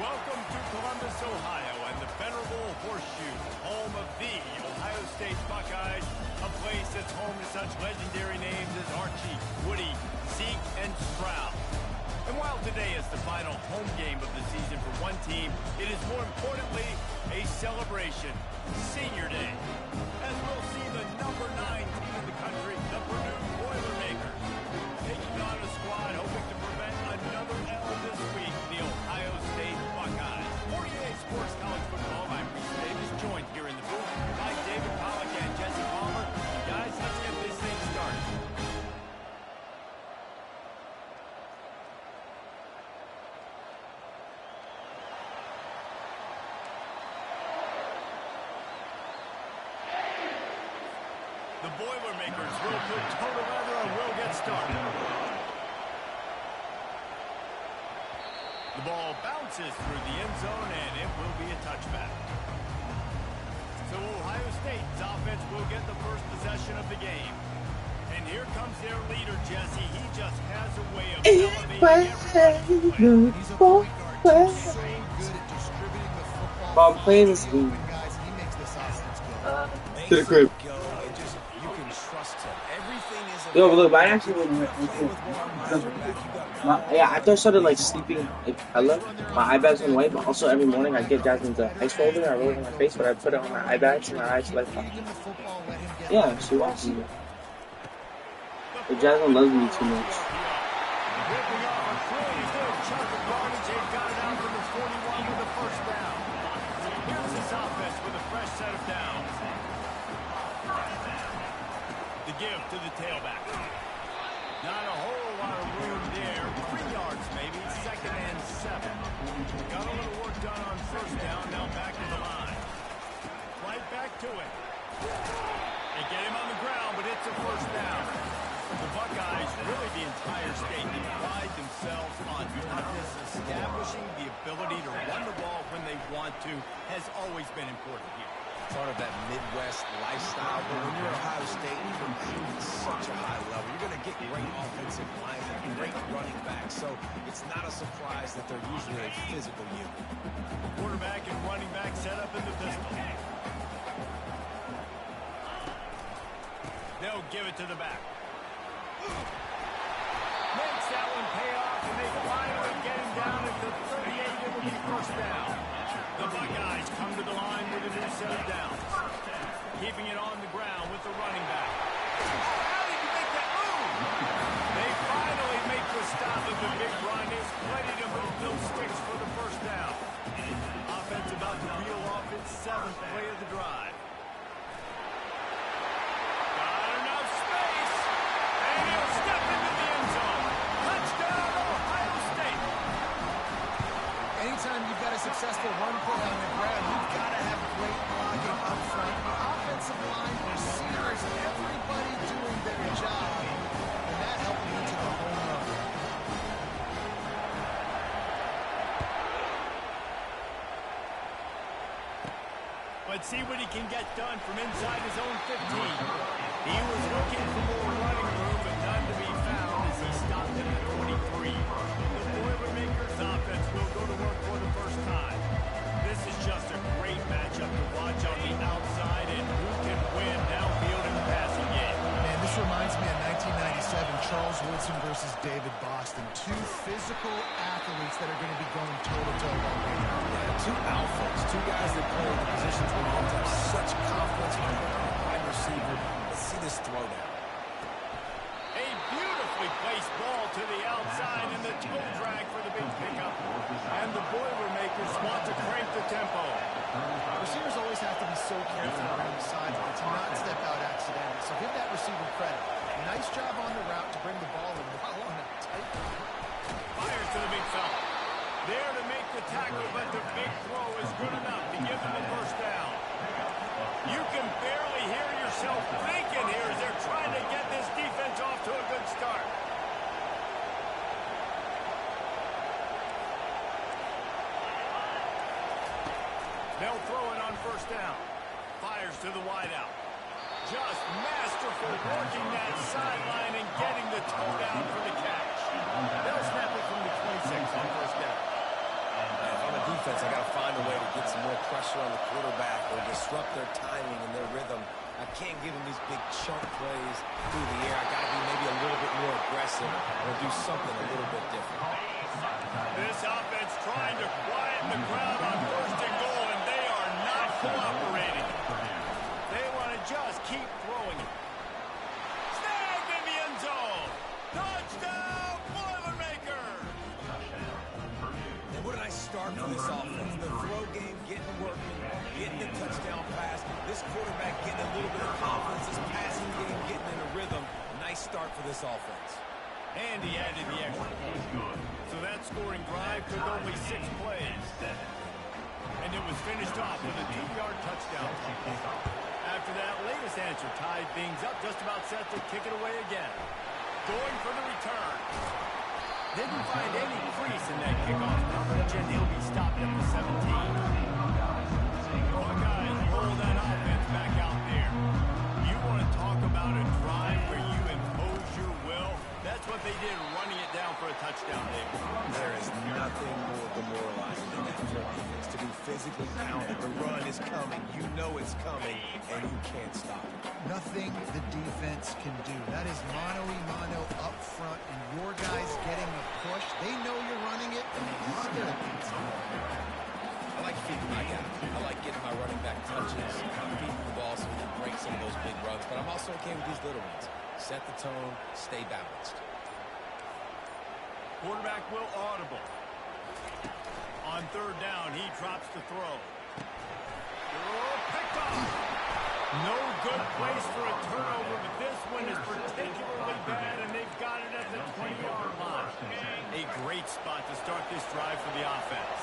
Welcome to Columbus, Ohio, and the venerable Horseshoe, home of the Ohio State Buckeyes, a place that's home to such legendary names as Archie, Woody, Zeke, and Stroud. And while today is the final home game of the season for one team, it is more importantly a celebration, Senior Day, as we'll see the number 9 team in the country, the Purdue Boilermakers, taking on a squad hoping to prevent another L this week, the Ohio State Buckeyes. 48 Sports College Football, I'm Reese Davis, joined here in the booth by David Pollack and Jesse Palmer. Guys, let's get this thing started. The Boilermakers will put toe together and will get started. The ball bounces through the end zone, and it will be a touchback. So Ohio State's offense will get the first possession of the game. And here comes their leader, Jesse. He just has a way of elevating everybody. He's a point guard, so good at distributing the football. I'm playing this game. He makes this offense go. To the crib. You can trust him. Everything is Yo, but look, mine actually after I started like sleeping like hella, my eye bags went white, but also every morning I get Jasmine's ice roller and I roll it on my face, but I put it on my eye bags and my eyes like yeah, she watches me. But Jasmine loves me too much. Give to the tailback. Not a whole lot of room there. 3 yards maybe. 2nd and 7. Got a little work done on 1st down. Now back to the line. Right back to it. They get him on the ground, but it's a 1st down. The Buckeyes, really the entire state, they pride themselves on toughness. Establishing the ability to run the ball when they want to has always been important here. Part of that Midwest lifestyle, but when you're Ohio State, you compete at such a high level. You're going to get great offensive linemen, great running backs, so it's not a surprise that they're usually a physical unit. Quarterback and running back set up in the pistol. They'll give it to the back. Makes that one pay off, and they finally get him down at the 38. It will be 1st down. The Buckeyes come to the line with a new set of downs. Keeping it on the ground with the running back. How did you make that move? They finally make the stop of the big run. Is ready to move those sticks for the 1st down. Offense about to reel off its 7th play of the drive. Got enough space. And he'll step into the end zone. Touchdown, Ohio State. Anytime you've got a successful run play on the ground, you've got to have great blocking up front. The offensive line, receivers, everybody doing their job, and that helped them into the home run. Let's see what he can get done from inside his own 15. He was looking for more running room, but none to be found as he stopped him at 23. The Boilermakers offense will go to work for the 1st time. This is just a great matchup to watch on the outside, and who can win downfield in the passing game. Man, this reminds me of 1997, Charles Woodson versus David Boston. 2 physical athletes that are going to be going toe-to-toe all day. Yeah, 2 alphas, 2 guys that play in the positions where you have to have such confidence in the wide receiver. Let's see this throwdown. A beautifully placed ball to the outside, and the toe drag for the big pickup. And the Boilermakers want to crank the tempo. Receivers always have to be so careful around the sideline to not step out accidentally. So give that receiver credit. Nice job on the route to bring the ball in while on a tight. Fires to the big fella. There to make the tackle, but the big throw is good enough to give them the 1st down. You can barely hear yourself thinking here as they're trying to get this defense off to a good start. They'll throw it on 1st down. Fires to the wideout. Just masterful working that sideline and getting the toe down for the catch. They'll snap it from the 26 on 1st down. From a pressure on the quarterback or disrupt their timing and their rhythm. I can't give them these big chunk plays through the air. I got to be maybe a little bit more aggressive or do something a little bit different. This offense trying to quiet the crowd on 1st and goal, and they are not cooperating. They want to just keep throwing it. Snagged in the end zone. Touchdown, Boilermaker. And what a nice start for this offense. The throw game getting working, getting the touchdown pass. This quarterback getting a little bit of confidence. This passing game getting in a rhythm. Nice start for this offense. And he added the extra. So that scoring drive took only 6 plays. And it was finished off with a 2-yard touchdown. After that latest answer tied things up, just about set to kick it away again. Going for the return. Didn't find any crease in that kickoff coverage, and he'll be stopped at the 17. Buckeyes roll that offense back out there. You want to talk about a drive where you impose your will? That's what they did, running it down for a touchdown, David. There is nothing more demoralizing than that for offense. To be physically pounded. The run is coming. You know it's coming, and you can't stop it. Nothing the defense can do. That is mano-a-mano up front, and your guys getting a push. They know you're running it, and they still can't stop it. I like feeding my guy. I like getting my running back touches, feeding the ball so we can break some of those big runs. But I'm also okay with these little ones. Set the tone, stay balanced. Quarterback will audible. On 3rd down, he drops the throw. Picked off. No good place for a turnover, but this one is particularly bad, and they've got it at the 20-yard line. A great spot to start this drive for the offense.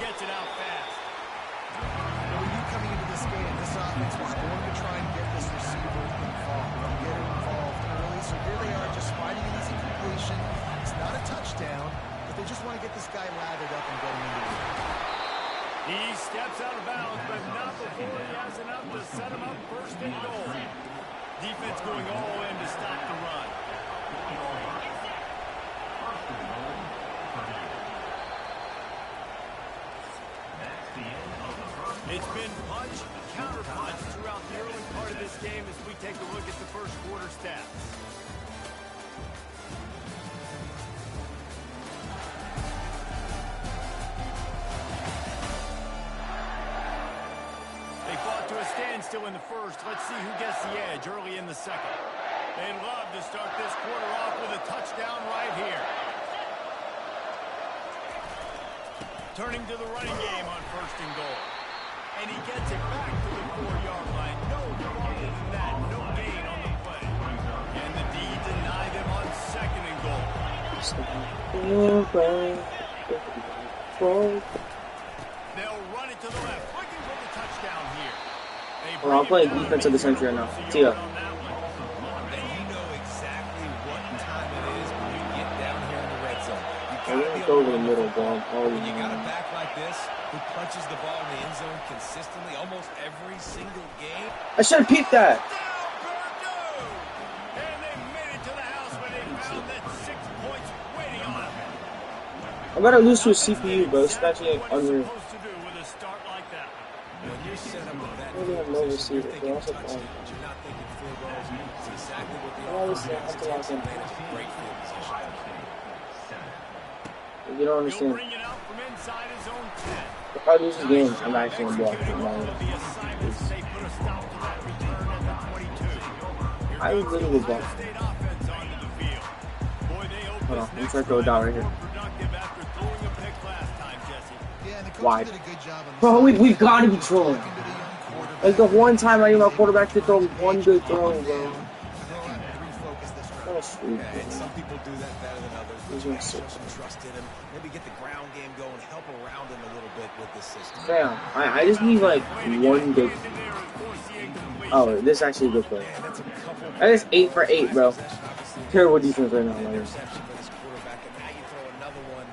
Gets it out fast. When you coming into this game, this offense was going to try and get this receiver involved. Get him involved early. So here they are just fighting an easy completion. It's not a touchdown, but they just want to get this guy lathered up and get him into the game. He steps out of bounds, but not before he has enough to set him up 1st and goal. Defense going all in to stop the run. It's been punch, counter-punch throughout the early part of this game as we take a look at the 1st quarter stats. They fought to a standstill in the 1st. Let's see who gets the edge early in the 2nd. They'd love to start this quarter off with a touchdown right here. Turning to the running game on 1st and goal. And he gets it back to the 4-yard line. No farther than that. No gain on the play. And the D deny them on 2nd and goal. They'll run it to the left. Looking for the touchdown here. Well, I'm playing defense of the century right now. See ya. And you know exactly what time it is when you get down here in the red zone. You got to go over the middle, bro. When you got a back like this who punches the ball in the end zone consistently almost every single game. I should have peeped that. And they made it to the house when they found that 6 points waiting on them. I'm gonna lose to a CPU, bro. It's actually unreal. Supposed to do with a start like that. When you're set up with that, Maybe I'm no receiver. They're also fine. but you're not thinking field goals. It's exactly what the Always offense have to takes lock in. advantage of great field position. You don't He'll understand. bring it out from inside his own 10. If I lose this game, I'm actually gonna block Executing all it. of the assignments, they put a stop to that return at the 22. Here I comes literally the will block. Ohio State offense onto the field. Boy, they hope Hold on, this let me next try to throw it down right drive is here. more productive after throwing a pick last time, Jesse. Yeah, and the coach Wide. did a good job on this. Bro, we gotta be Just trolling. talking to the young quarterback. Like the one time I need my quarterback to throw one good throw, bro. Refocus this drive. That's sweet. Yeah, and some people do that better than others. He's They gonna show sit. some trust in him. Maybe get the ground game going, help around him a little bit with this system. Damn, I just need like one good. Oh, this is actually a good play. And that's a couple I just 8 for 8, bro. obviously Terrible defense right now. Like, interception for this quarterback, and now you throw another one,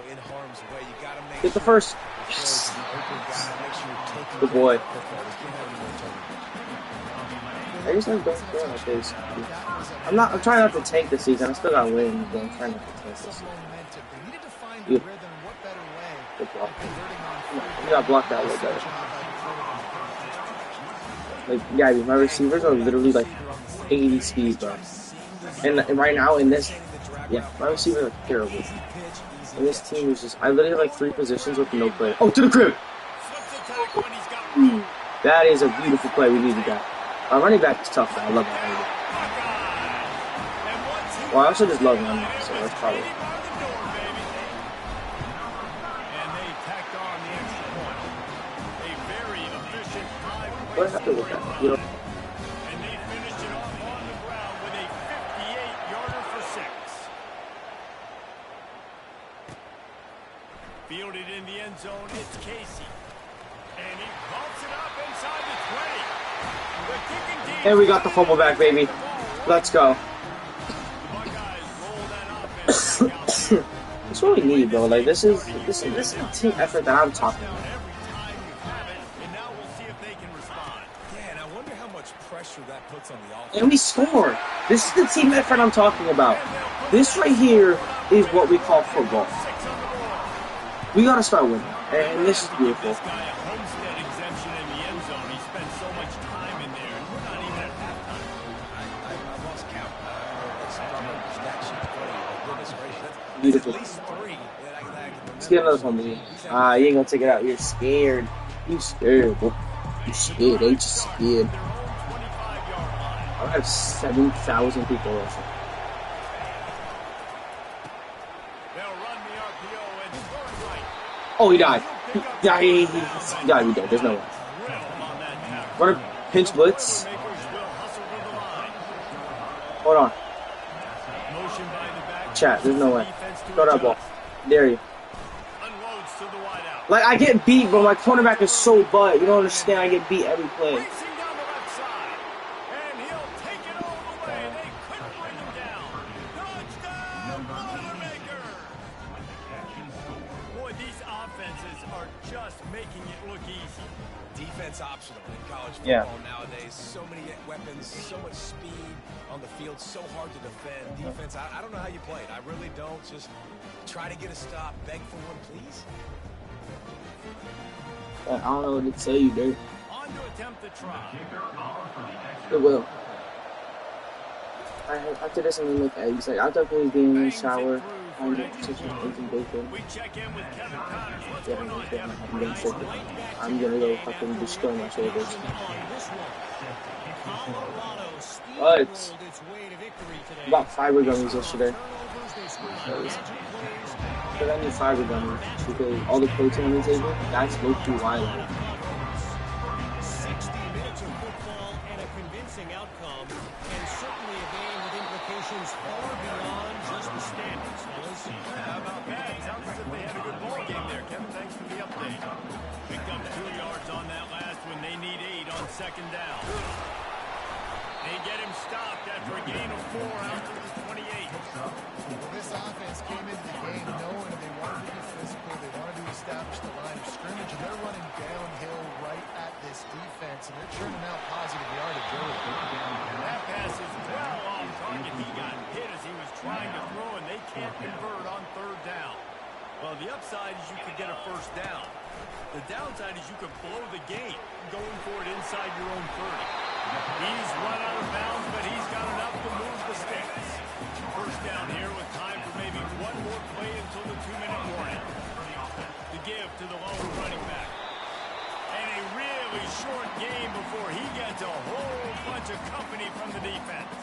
in harm's way. You got to make get the sure first. the throw is an open guy. Make sure you're taking Good boy. care of the football. You can't have any more turnovers. I just like don't throw like this. I'm trying not to tank this season. I still got wins, but I'm trying not to tank this season. Momentum. They needed find a Beautiful. rhythm. What better way Good block. than converting on You gotta block that a little better. Like, yeah, my receivers are literally like 80 speed, bro. And right now in this, yeah, my receivers are terrible. And this team is just, I literally have like 3 positions with no play. Oh, to the crib! That is a beautiful play. We needed that. Our running back is tough, though. I love that running back. Well, I also just love running back, so that's probably. What happened with that? You know? And they finished it off on the ground with a 58-yarder for 6. Fielded in the end zone, it's Casey. And he pumps it up inside the 20. The kicking team. And we got the fumble back, baby. Let's go. That's what we need, bro. Like, this is a team effort that I'm talking about. That puts on the offense. And we score. This is the team effort I'm talking about. This right here is what we call football. We gotta start winning, and this is beautiful. This guy a homestead exemption in the end zone. He spent so much time in there, and we're not even at halftime. I lost count. Beautiful. At least 3 that I can Let's get another one, baby. You ain't gonna take it out. You're scared. You scared, bro. You scared. Ain't you scared? I have 7,000 people watching. Oh, he died. Yeah, he died. He died. There's no way. Run a pinch blitz. Hold on. Chat, there's no way. Throw that ball. Dare you. Like, I get beat, but my cornerback is so butt. You don't understand. I get beat every play. Optional in college football nowadays. So many weapons, so much speed on the field, so hard to defend. Defense, I don't know how you play it. I really don't. Just try to get a stop, beg for one, please. I don't know what to tell you, dude. On to attempt the try. It will. After this, I'm gonna make eggs. Like, I'll definitely be in the shower. I'm gonna take some eggs and bacon. We check in with Kevin Connors. What's Yeah, going on, Kevin? I'm gonna go fucking destroy my shoulders. What? About fiber gummies yesterday. But I need fiber gummies because all the protein on the table, that's low key wild. 60 minutes of football and a convincing outcome, and certainly a game with implications far beyond just the standings, fellas. How about that? Sounds as if they had a good ball game there, Kevin. Thanks for the update. Picked up 2 yards on that last one. They need 8 on second down. They get him stopped after a gain of 4 out to the 28. Well, this offense came into the game knowing they wanted to be physical, they wanted to establish the line of scrimmage, and they're running downhill right at this defense, and they're churning out positive yardage early. That pass is well off target. He got hit as he was trying to throw, and they can't convert on third down. Well, the upside is you could get a first down. The downside is you could blow the game going for it inside your own 30. He's run out of bounds, but he's got enough to move the sticks. First down here with time for maybe one more play until the 2-minute warning. The give to the lone running back. And a really short game before he gets a whole bunch of company from the defense.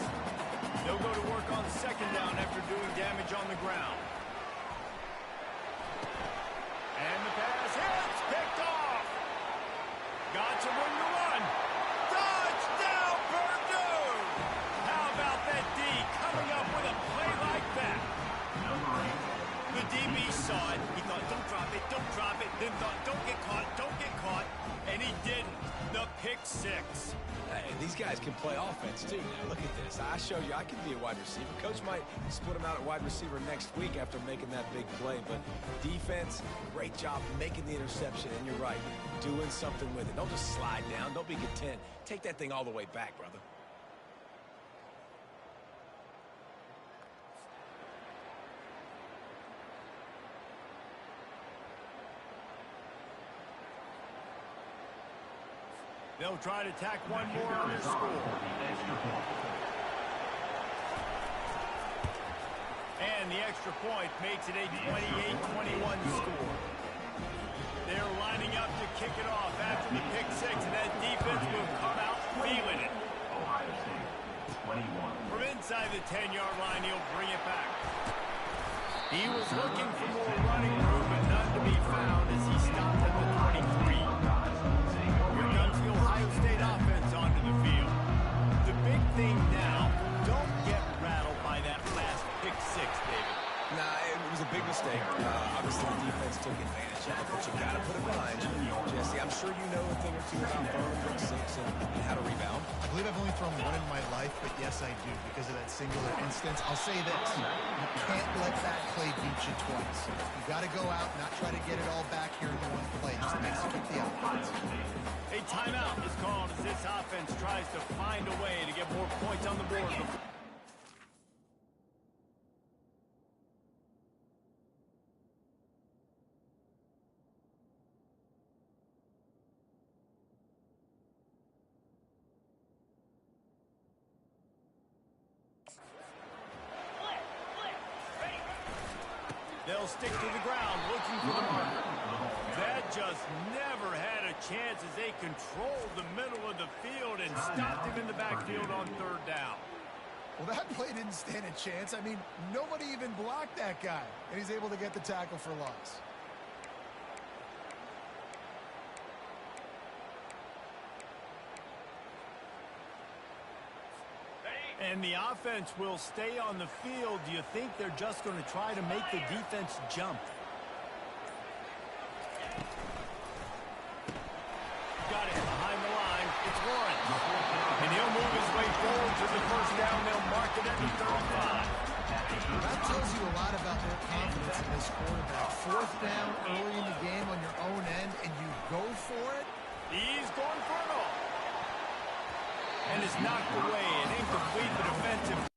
They'll go to work on second down after doing damage on the ground. And the pass hits, picked off. Got some room to run. Touchdown, Purdue! How about that D coming up with a play like that? The DB saw it. He thought, don't drop it, don't drop it. Then thought, don't get caught. And he didn't. The pick 6. Hey, these guys can play offense, too. Now, look at this. I show you I can be a wide receiver. Coach might split him out at wide receiver next week after making that big play. But defense, great job making the interception. And you're right, doing something with it. Don't just slide down. Don't be content. Take that thing all the way back, brother. They'll try to tack one more on their score. And the extra point makes it a 28-21 score. They're lining up to kick it off after the pick six, and that defense will come out feeling it. From inside the 10-yard line, he'll bring it back. He was looking for more running room, but none to be found as he stopped at the 23. Here comes the Ohio State offense onto the field. The big thing now, don't get rattled by that last pick six, David. Nah, it was a big mistake. Obviously, the defense took advantage of it, but you got to put it behind you. Jesse, I'm sure you know a thing or two about throwing pick six and how to rebound. I believe I've only thrown one in my life, but yes, I do, because of that singular instance. I'll say this. You can't let that play beat you twice. You got to go out, not try to get it all back here in the one play. Just execute the offense. A timeout is called as this offense tries to find a way to get more points on the board. They'll stick to the ground, looking for the marker. That just never had a chance as they controlled the middle of the field and stopped him in the backfield on third down. Well, that play didn't stand a chance. I mean, nobody even blocked that guy, and he's able to get the tackle for loss. And the offense will stay on the field. Do you think they're just going to try to make the defense jump? Got it behind the line. It's Warren. And he'll move his way forward to the first down. They'll mark it at the 35. That tells you a lot about their confidence in this quarterback. Fourth down early in the game on your own end, and you go for it. He's going for it all. And is knocked away and incomplete the defensive.